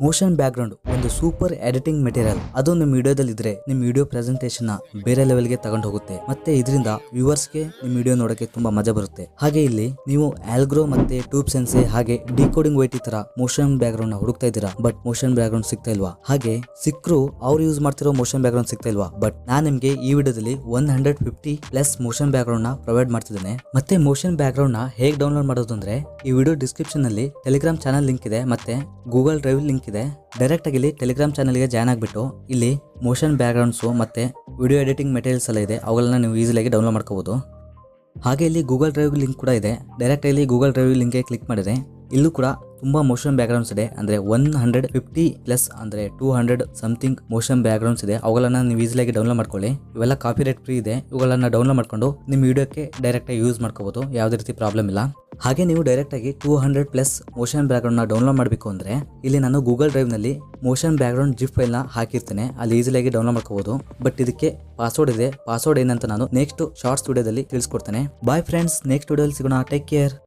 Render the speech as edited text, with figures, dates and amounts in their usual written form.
Motion background ಒಂದು super editing material. ಅದು ನಿಮ್ಮ ವಿಡಿಯೋದಲ್ಲಿ ಇದ್ರೆ ನಿಮ್ಮ ವಿಡಿಯೋ ಪ್ರೆಸೆಂಟೇಷನ್ ನ ಬೇರೆ ಲೆವೆಲ್ ಗೆ ತಗೊಂಡು ಹೋಗುತ್ತೆ. ಮತ್ತೆ ಇದರಿಂದ ವ್ಯೂವರ್ಸ್ ಗೆ ನಿಮ್ಮ ವಿಡಿಯೋ ನೋಡಕ್ಕೆ ತುಂಬಾ ಮಜಾ ಬರುತ್ತೆ. ಹಾಗೆ ಇಲ್ಲಿ ನೀವು ಆಲ್ಗ್ರೋ ಮತ್ತೆ ಟ್ಯೂಬ್ ಸೆನ್ಸೆ ಹಾಗೆ ಡಿಕೋಡಿಂಗ್ ವೈಟಿ ತರ ಮೋಷನ್ ಬ್ಯಾಕ್ಗ್ರೌಂಡ್ ನ ಹುಡುಕ್ತಾ ಇದ್ದೀರಾ, ಬಟ್ ಮೋಷನ್ ಬ್ಯಾಕ್ಗ್ರೌಂಡ್ ಸಿಗ್ತಾ ಇಲ್ವಾ? ಹಾಗೆ ಸಿಕ್ರು ಅವ್ರು ಯೂಸ್ ಮಾಡ್ತಿರೋ ಮೋಷನ್ ಬ್ಯಾಕ್ಗ್ರೌಂಡ್ ಸಿಗ್ತಾ ಇಲ್ವಾ? ಬಟ್ ನಾನು ನಿಮ್ಗೆ ಈ ವಿಡಿಯೋದಲ್ಲಿ 150+ ಮೋಷನ್ ಬ್ಯಾಕ್ಗ್ರೌಂಡ್ ನ ಪ್ರೊವೈಡ್ ಮಾಡ್ತಿದ್ದೇನೆ. ಮತ್ತೆ ಮೋಷನ್ ಬ್ಯಾಕ್ಗ್ರೌಂಡ್ ನ ಹೇಗೆ ಡೌನ್ಲೋಡ್ ಮಾಡೋದು ಅಂದ್ರೆ, ಈ ವಿಡಿಯೋ ಡಿಸ್ಕ್ರಿಪ್ಷನ್ ನಲ್ಲಿ ಟೆಲಿಗ್ರಾಮ್ ಚಾನಲ್ ಲಿಂಕ್ ಇದೆ ಮತ್ತೆ ಗೂಗಲ್ ಡ್ರೈವ್ ಲಿಂಕ್ ಇದೆ. ಡೈರೆಕ್ಟ್ ಆಗಿ ಇಲ್ಲಿ ಟೆಲಿಗ್ರಾಮ್ ಚಾನಲ್ಗೆ ಜಾಯ್ನ್ ಆಗ್ಬಿಟ್ಟು ಇಲ್ಲಿ ಮೋಷನ್ ಬ್ಯಾಕ್ಗ್ರೌಂಡ್ಸ್ ಮತ್ತೆ ವಿಡಿಯೋ ಎಡಿಟಿಂಗ್ ಮೆಟೀರಿಯಲ್ಸ್ ಎಲ್ಲ ಇದೆ, ಅವುಗಳನ್ನ ನೀವು ಈಸಿಯಾಗಿ ಡೌನ್ಲೋಡ್ ಮಾಡ್ಕೋಬಹುದು. ಹಾಗೆ ಇಲ್ಲಿ ಗೂಗಲ್ ಡ್ರೈವ್ ಲಿಂಕ್ ಕೂಡ ಇದೆ. ಡೈರೆಕ್ಟ್ ಆಗಿ ಗೂಗಲ್ ಡ್ರೈವ್ ಲಿಂಕ್ಗೆ ಕ್ಲಿಕ್ ಮಾಡಿದ್ರೆ ಇಲ್ಲೂ ಕೂಡ ತುಂಬಾ ಮೋಷನ್ ಬ್ಯಾಕ್ಗ್ರೌಂಡ್ಸ್ ಇದೆ. ಅಂದ್ರೆ 150+ ಅಂದ್ರೆ 200 ಸಮಥಿಂಗ್ ಮೋಷನ್ ಬ್ಯಾಕ್ಗ್ರೌಂಡ್ಸ್ ಇದೆ. ಅವುಗಳನ್ನ ನೀವು ಈಸಿಯಾಗಿ ಡೌನ್ಲೋಡ್ ಮಾಡ್ಕೊಳ್ಳಿ. ಇವೆಲ್ಲ ಕಾಪಿರೈಟ್ ಫ್ರೀ ಇದೆ. ಇವುಗಳನ್ನ ಡೌನ್ಲೋಡ್ ಮಾಡ್ಕೊಂಡು ನಿಮ್ಮ ವಿಡಿಯೋಕ್ಕೆ ಡೈರೆಕ್ಟ್ ಆಗಿ ಯೂಸ್ ಮಾಡ್ಕೋಬಹುದು, ಯಾವುದೇ ರೀತಿ ಪ್ರಾಬ್ಲಮ್ ಇಲ್ಲ. ಹಾಗೆ ನೀವು ಡೈರೆಕ್ಟ್ ಆಗಿ 200+ ಮೋಷನ್ ಬ್ಯಾಕ್ಗ್ರೌಂಡ್ ನ ಡೌನ್ಲೋಡ್ ಮಾಡಬೇಕು ಅಂದ್ರೆ ಇಲ್ಲಿ ನಾನು ಗೂಗಲ್ ಡ್ರೈವ್ ನಲ್ಲಿ ಮೋಷನ್ ಬ್ಯಾಕ್ಗ್ರೌಂಡ್ ಜಿಪ್ ಫೈಲ್ ನ ಹಾಕಿರ್ತೇನೆ, ಅಲ್ಲಿ ಈಸಿಯಾಗಿ ಡೌನ್ಲೋಡ್ ಮಾಡ್ಕೋಬಹುದು. ಬಟ್ ಇದಕ್ಕೆ ಪಾಸ್ವರ್ಡ್ ಇದೆ. ಪಾಸ್ವರ್ಡ್ ಏನಂತ ನಾನು ನೆಕ್ಸ್ಟ್ ಶಾರ್ಟ್ಸ್ ವಿಡಿಯೋದಲ್ಲಿ ತಿಳಿಸ್ಕೊಡ್ತೇನೆ. ಬಾಯ್ ಫ್ರೆಂಡ್ಸ್, ನೆಕ್ಸ್ಟ್ ವಿಡಿಯೋದಲ್ಲಿ ಸಿಗೋಣ. Take care.